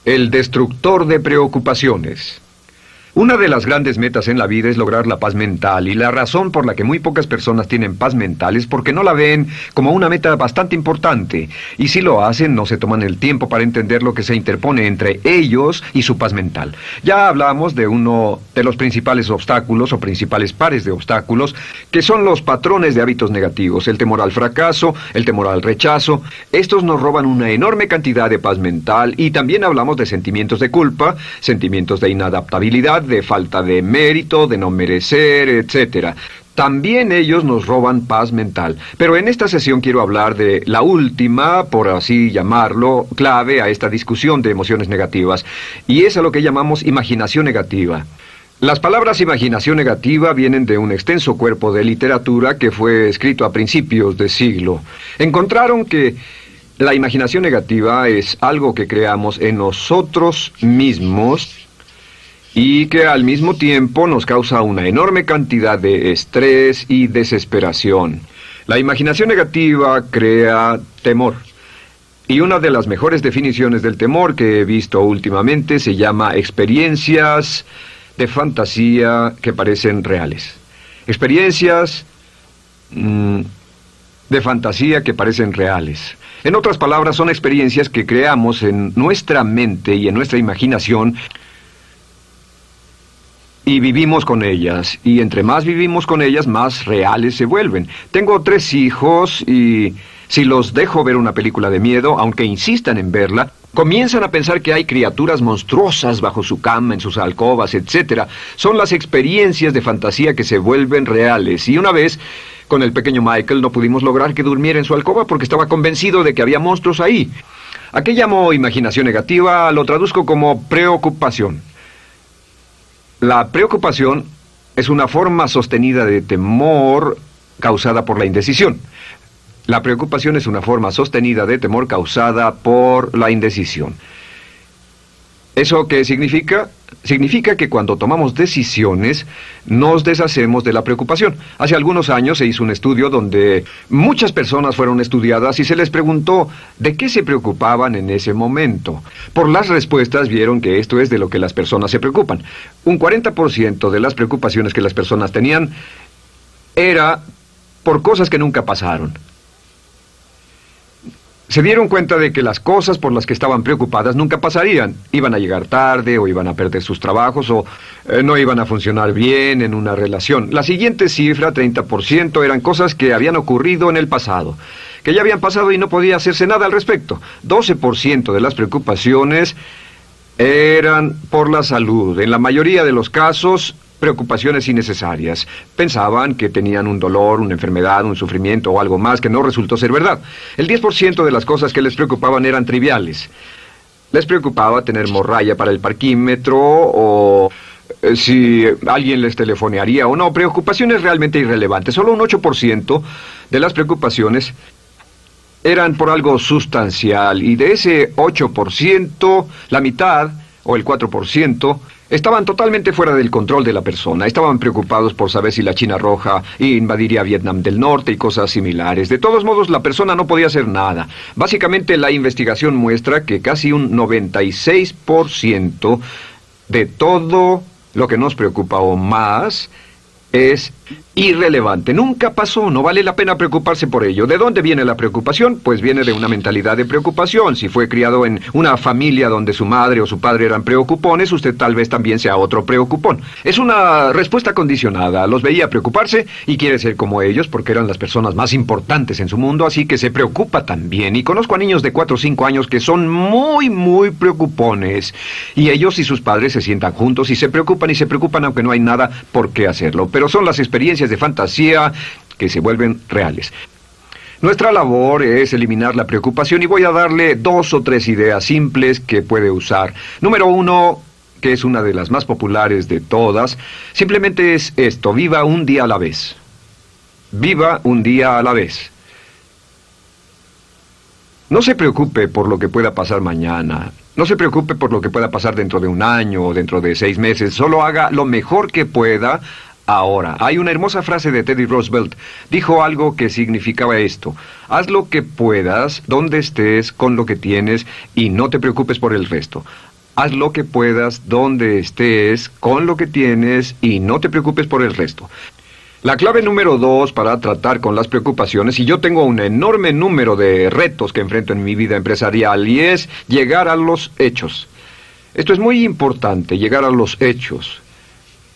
El destructor de preocupaciones. Una de las grandes metas en la vida es lograr la paz mental, y la razón por la que muy pocas personas tienen paz mental es porque no la ven como una meta bastante importante, y si lo hacen no se toman el tiempo para entender lo que se interpone entre ellos y su paz mental. Ya hablamos de uno de los principales obstáculos o principales pares de obstáculos, que son los patrones de hábitos negativos, el temor al fracaso, el temor al rechazo. Estos nos roban una enorme cantidad de paz mental, y también hablamos de sentimientos de culpa, sentimientos de inadaptabilidad, de falta de mérito, de no merecer, etc. También ellos nos roban paz mental. Pero en esta sesión quiero hablar de la última, por así llamarlo, clave a esta discusión de emociones negativas, y es a lo que llamamos imaginación negativa. Las palabras imaginación negativa vienen de un extenso cuerpo de literatura que fue escrito a principios de siglo. Encontraron que la imaginación negativa es algo que creamos en nosotros mismos y que al mismo tiempo nos causa una enorme cantidad de estrés y desesperación. La imaginación negativa crea temor. Y una de las mejores definiciones del temor que he visto últimamente se llama experiencias de fantasía que parecen reales. Experiencias de fantasía que parecen reales. En otras palabras, son experiencias que creamos en nuestra mente y en nuestra imaginación, y vivimos con ellas, y entre más vivimos con ellas, más reales se vuelven. Tengo 3 hijos, y si los dejo ver una película de miedo, aunque insistan en verla, comienzan a pensar que hay criaturas monstruosas bajo su cama, en sus alcobas, etc. Son las experiencias de fantasía que se vuelven reales. Y una vez, con el pequeño Michael, no pudimos lograr que durmiera en su alcoba porque estaba convencido de que había monstruos ahí. ¿A qué llamo imaginación negativa? Lo traduzco como preocupación. La preocupación es una forma sostenida de temor causada por la indecisión. La preocupación es una forma sostenida de temor causada por la indecisión. ¿Eso qué significa? Significa que cuando tomamos decisiones, nos deshacemos de la preocupación. Hace algunos años se hizo un estudio donde muchas personas fueron estudiadas y se les preguntó de qué se preocupaban en ese momento. Por las respuestas vieron que esto es de lo que las personas se preocupan. Un 40% de las preocupaciones que las personas tenían era por cosas que nunca pasaron. Se dieron cuenta de que las cosas por las que estaban preocupadas nunca pasarían. Iban a llegar tarde, o iban a perder sus trabajos, o no iban a funcionar bien en una relación. La siguiente cifra, 30%, eran cosas que habían ocurrido en el pasado, que ya habían pasado y no podía hacerse nada al respecto. 12% de las preocupaciones eran por la salud. En la mayoría de los casos, preocupaciones innecesarias. Pensaban que tenían un dolor, una enfermedad, un sufrimiento o algo más que no resultó ser verdad. El 10% de las cosas que les preocupaban eran triviales. Les preocupaba tener morralla para el parquímetro, o si alguien les telefonearía o no. Preocupaciones realmente irrelevantes. Solo un 8% de las preocupaciones eran por algo sustancial, y de ese 8%, la mitad, o el 4%, estaban totalmente fuera del control de la persona. Estaban preocupados por saber si la China Roja invadiría Vietnam del Norte y cosas similares. De todos modos, la persona no podía hacer nada. Básicamente, la investigación muestra que casi un 96% de todo lo que nos preocupa o más es irrelevante. Nunca pasó, no vale la pena preocuparse por ello. ¿De dónde viene la preocupación? Pues viene de una mentalidad de preocupación. Si fue criado en una familia donde su madre o su padre eran preocupones, usted tal vez también sea otro preocupón. Es una respuesta condicionada. Los veía preocuparse y quiere ser como ellos porque eran las personas más importantes en su mundo, así que se preocupa también. Y conozco a niños de 4 o 5 años que son muy preocupones. Y ellos y sus padres se sientan juntos y se preocupan aunque no hay nada por qué hacerlo. Pero son las experiencias de fantasía que se vuelven reales. Nuestra labor es eliminar la preocupación, y voy a darle 2 o 3 ideas simples que puede usar. Número 1, que es una de las más populares de todas, simplemente es esto: viva un día a la vez. Viva un día a la vez. No se preocupe por lo que pueda pasar mañana. No se preocupe por lo que pueda pasar dentro de un año o dentro de 6 meses. Solo haga lo mejor que pueda ahora. Hay una hermosa frase de Teddy Roosevelt. Dijo algo que significaba esto: haz lo que puedas, donde estés, con lo que tienes, y no te preocupes por el resto. Haz lo que puedas, donde estés, con lo que tienes, y no te preocupes por el resto. La clave número 2 para tratar con las preocupaciones, y yo tengo un enorme número de retos que enfrento en mi vida empresarial, y es llegar a los hechos. Esto es muy importante, llegar a los hechos.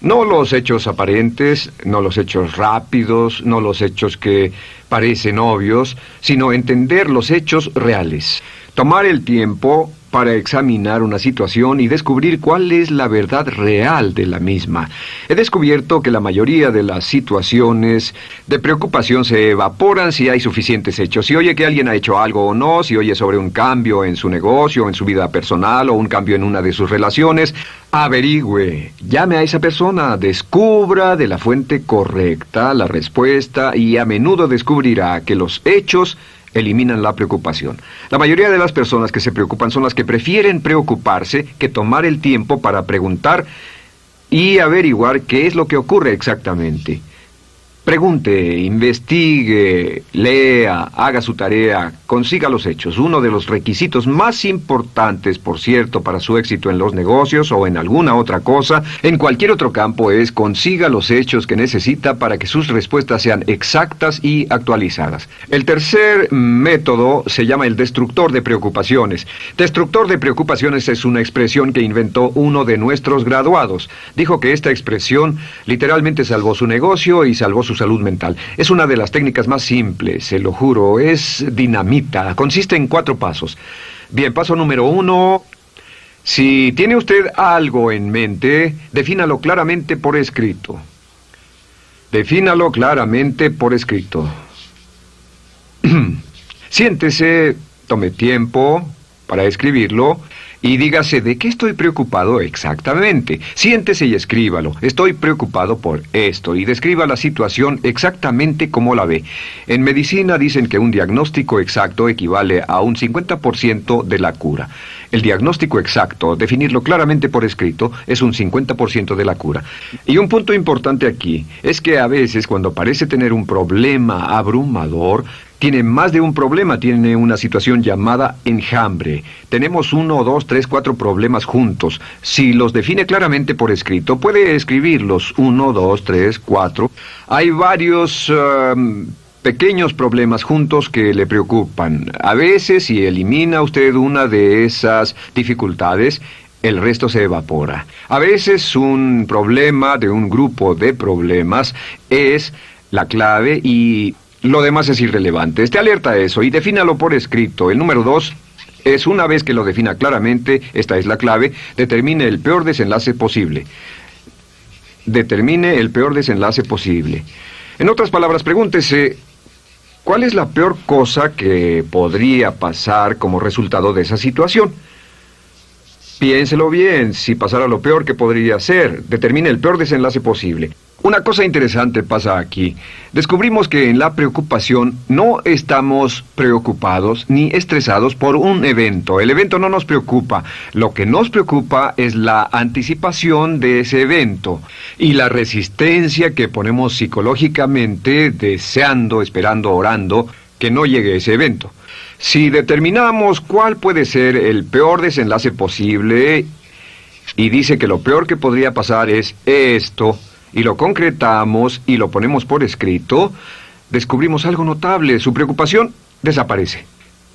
No los hechos aparentes, no los hechos rápidos, no los hechos que parecen obvios, sino entender los hechos reales. Tomar el tiempo para examinar una situación y descubrir cuál es la verdad real de la misma. He descubierto que la mayoría de las situaciones de preocupación se evaporan si hay suficientes hechos. Si oye que alguien ha hecho algo o no, si oye sobre un cambio en su negocio, en su vida personal o un cambio en una de sus relaciones, averigüe, llame a esa persona, descubra de la fuente correcta la respuesta y a menudo descubrirá que los hechos eliminan la preocupación. La mayoría de las personas que se preocupan son las que prefieren preocuparse que tomar el tiempo para preguntar y averiguar qué es lo que ocurre exactamente. Pregunte, investigue, lea, haga su tarea, consiga los hechos. Uno de los requisitos más importantes, por cierto, para su éxito en los negocios o en alguna otra cosa, en cualquier otro campo, es consiga los hechos que necesita para que sus respuestas sean exactas y actualizadas. El tercer método se llama el destructor de preocupaciones. Destructor de preocupaciones es una expresión que inventó uno de nuestros graduados. Dijo que esta expresión literalmente salvó su negocio y salvó su salud mental. Es una de las técnicas más simples, se lo juro, es dinamita. Consiste en 4 pasos. Bien, paso número 1. Si tiene usted algo en mente, defínalo claramente por escrito. Defínalo claramente por escrito. Siéntese, tome tiempo para escribirlo y dígase de qué estoy preocupado exactamente. Siéntese y escríbalo. Estoy preocupado por esto y describa la situación exactamente como la ve. En medicina dicen que un diagnóstico exacto equivale a un 50% de la cura. El diagnóstico exacto, definirlo claramente por escrito, es un 50% de la cura. Y un punto importante aquí es que a veces cuando parece tener un problema abrumador, tiene más de un problema, tiene una situación llamada enjambre. Tenemos 1, 2, 3, 4 problemas juntos. Si los define claramente por escrito, puede escribirlos 1, 2, 3, 4. Hay varios pequeños problemas juntos que le preocupan. A veces, si elimina usted una de esas dificultades, el resto se evapora. A veces un problema de un grupo de problemas es la clave y lo demás es irrelevante. Esté alerta a eso y defínalo por escrito. El número 2 es, una vez que lo defina claramente, esta es la clave, determine el peor desenlace posible. Determine el peor desenlace posible. En otras palabras, pregúntese, ¿cuál es la peor cosa que podría pasar como resultado de esa situación? Piénselo bien, si pasara lo peor que podría ser, determine el peor desenlace posible. Una cosa interesante pasa aquí. Descubrimos que en la preocupación no estamos preocupados ni estresados por un evento. El evento no nos preocupa. Lo que nos preocupa es la anticipación de ese evento y la resistencia que ponemos psicológicamente deseando, esperando, orando que no llegue ese evento. Si determinamos cuál puede ser el peor desenlace posible y dice que lo peor que podría pasar es esto, y lo concretamos y lo ponemos por escrito, descubrimos algo notable. Su preocupación desaparece.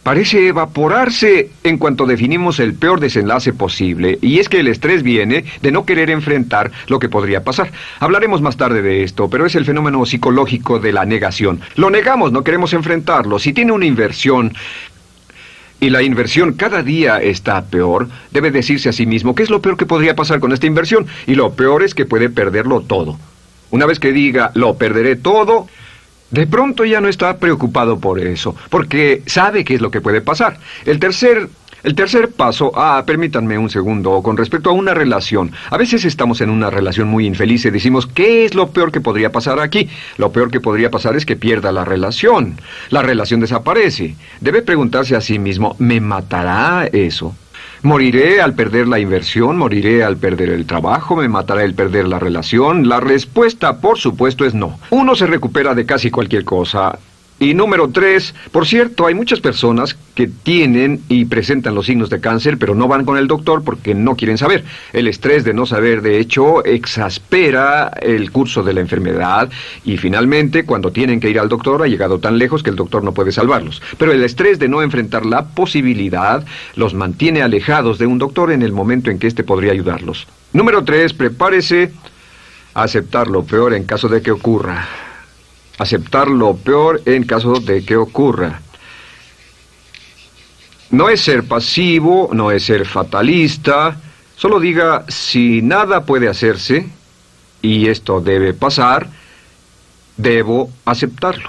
Parece evaporarse en cuanto definimos el peor desenlace posible, y es que el estrés viene de no querer enfrentar lo que podría pasar. Hablaremos más tarde de esto, pero es el fenómeno psicológico de la negación. Lo negamos, no queremos enfrentarlo. Si tiene una inversión y la inversión cada día está peor, debe decirse a sí mismo qué es lo peor que podría pasar con esta inversión, y lo peor es que puede perderlo todo. Una vez que diga, lo perderé todo, de pronto ya no está preocupado por eso, porque sabe qué es lo que puede pasar. El tercer paso, permítanme un segundo, con respecto a una relación. A veces estamos en una relación muy infeliz y decimos, ¿qué es lo peor que podría pasar aquí? Lo peor que podría pasar es que pierda la relación. La relación desaparece. Debe preguntarse a sí mismo, ¿me matará eso? ¿Moriré al perder la inversión? ¿Moriré al perder el trabajo? ¿Me matará el perder la relación? La respuesta, por supuesto, es no. Uno se recupera de casi cualquier cosa. Y número 3, por cierto, hay muchas personas que tienen y presentan los signos de cáncer, pero no van con el doctor porque no quieren saber. El estrés de no saber, de hecho, exaspera el curso de la enfermedad y finalmente, cuando tienen que ir al doctor, ha llegado tan lejos que el doctor no puede salvarlos. Pero el estrés de no enfrentar la posibilidad los mantiene alejados de un doctor en el momento en que éste podría ayudarlos. Número 3, prepárese a aceptar lo peor en caso de que ocurra. Aceptar lo peor en caso de que ocurra. No es ser pasivo, no es ser fatalista. Solo diga, si nada puede hacerse, y esto debe pasar, debo aceptarlo.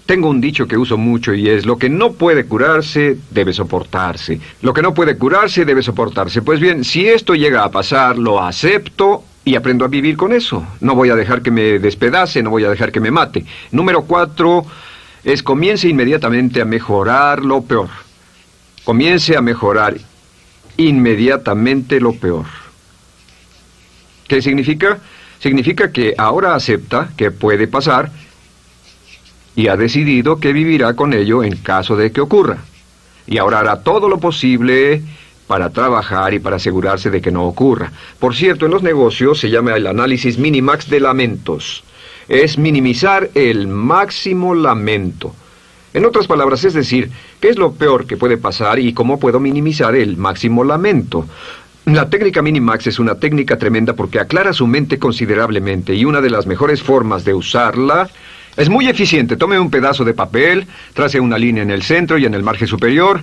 Tengo un dicho que uso mucho y es, lo que no puede curarse, debe soportarse. Lo que no puede curarse, debe soportarse. Pues bien, si esto llega a pasar, lo acepto y aprendo a vivir con eso. No voy a dejar que me despedace, no voy a dejar que me mate. Número 4 es comience inmediatamente a mejorar lo peor. Comience a mejorar inmediatamente lo peor. ¿Qué significa? Significa que ahora acepta que puede pasar y ha decidido que vivirá con ello en caso de que ocurra. Y ahora hará todo lo posible para trabajar y para asegurarse de que no ocurra. Por cierto, en los negocios se llama el análisis minimax de lamentos. Es minimizar el máximo lamento. En otras palabras, es decir, ¿qué es lo peor que puede pasar y cómo puedo minimizar el máximo lamento? La técnica Minimax es una técnica tremenda porque aclara su mente considerablemente y una de las mejores formas de usarla es muy eficiente. Tome un pedazo de papel, trace una línea en el centro y en el margen superior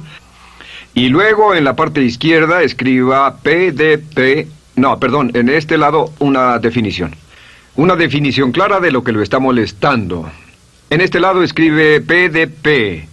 y luego en la parte izquierda escriba en este lado una definición. Una definición clara de lo que lo está molestando. En este lado escribe PDP,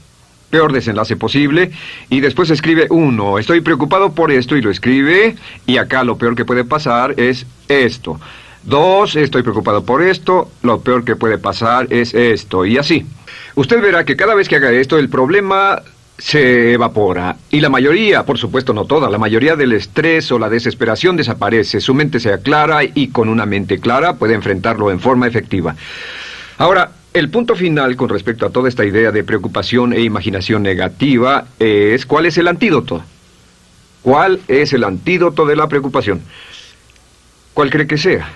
peor desenlace posible, y después escribe 1, estoy preocupado por esto, y lo escribe, y acá lo peor que puede pasar es esto. 2, estoy preocupado por esto, lo peor que puede pasar es esto, y así. Usted verá que cada vez que haga esto, el problema se evapora, y la mayoría, por supuesto no toda, la mayoría del estrés o la desesperación desaparece, su mente se aclara, y con una mente clara puede enfrentarlo en forma efectiva. Ahora, el punto final con respecto a toda esta idea de preocupación e imaginación negativa es ¿cuál es el antídoto? ¿Cuál es el antídoto de la preocupación? ¿Cuál cree que sea?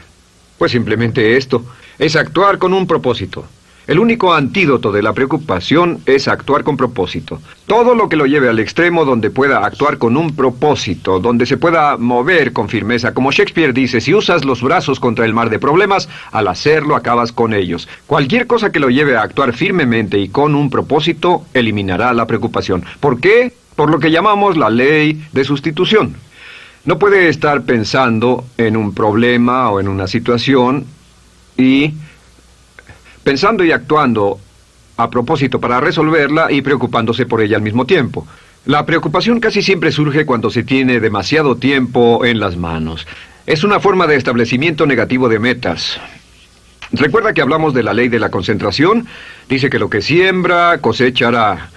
Pues simplemente esto, es actuar con un propósito. El único antídoto de la preocupación es actuar con propósito. Todo lo que lo lleve al extremo donde pueda actuar con un propósito, donde se pueda mover con firmeza. Como Shakespeare dice, si usas los brazos contra el mar de problemas, al hacerlo acabas con ellos. Cualquier cosa que lo lleve a actuar firmemente y con un propósito, eliminará la preocupación. ¿Por qué? Por lo que llamamos la ley de sustitución. No puede estar pensando en un problema o en una situación y pensando y actuando a propósito para resolverla y preocupándose por ella al mismo tiempo. La preocupación casi siempre surge cuando se tiene demasiado tiempo en las manos. Es una forma de establecimiento negativo de metas. ¿Recuerda que hablamos de la ley de la concentración? Dice que lo que siembra, cosechará.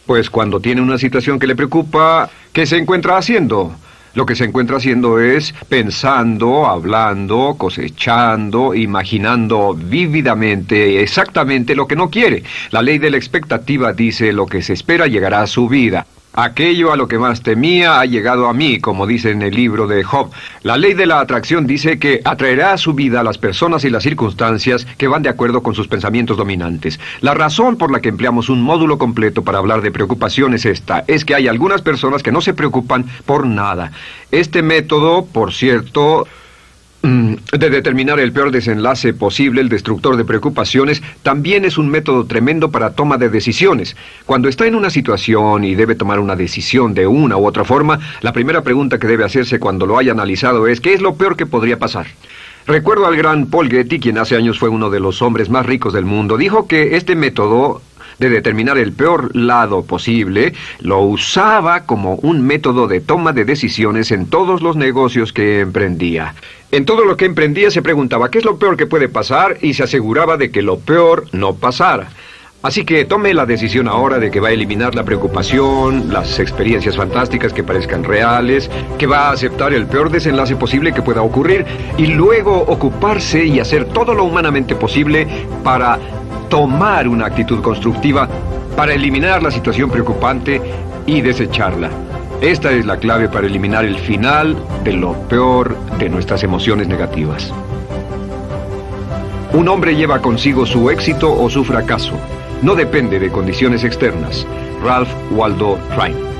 Pues cuando tiene una situación que le preocupa, ¿qué se encuentra haciendo? Lo que se encuentra haciendo es pensando, hablando, cosechando, imaginando vívidamente exactamente lo que no quiere. La ley de la expectativa dice lo que se espera llegará a su vida. Aquello a lo que más temía ha llegado a mí, como dice en el libro de Job. La ley de la atracción dice que atraerá a su vida a las personas y las circunstancias que van de acuerdo con sus pensamientos dominantes. La razón por la que empleamos un módulo completo para hablar de preocupación es esta. Es que hay algunas personas que no se preocupan por nada. Este método, por cierto, de determinar el peor desenlace posible, el destructor de preocupaciones, también es un método tremendo para toma de decisiones. Cuando está en una situación y debe tomar una decisión de una u otra forma, la primera pregunta que debe hacerse cuando lo haya analizado es ¿qué es lo peor que podría pasar? Recuerdo al gran Paul Getty, quien hace años fue uno de los hombres más ricos del mundo, dijo que este método de determinar el peor lado posible, lo usaba como un método de toma de decisiones en todos los negocios que emprendía. En todo lo que emprendía se preguntaba ¿qué es lo peor que puede pasar? Y se aseguraba de que lo peor no pasara. Así que tome la decisión ahora de que va a eliminar la preocupación, las experiencias fantásticas que parezcan reales, que va a aceptar el peor desenlace posible que pueda ocurrir y luego ocuparse y hacer todo lo humanamente posible para tomar una actitud constructiva, para eliminar la situación preocupante y desecharla. Esta es la clave para eliminar el final de lo peor de nuestras emociones negativas. Un hombre lleva consigo su éxito o su fracaso. No depende de condiciones externas. Ralph Waldo Trine.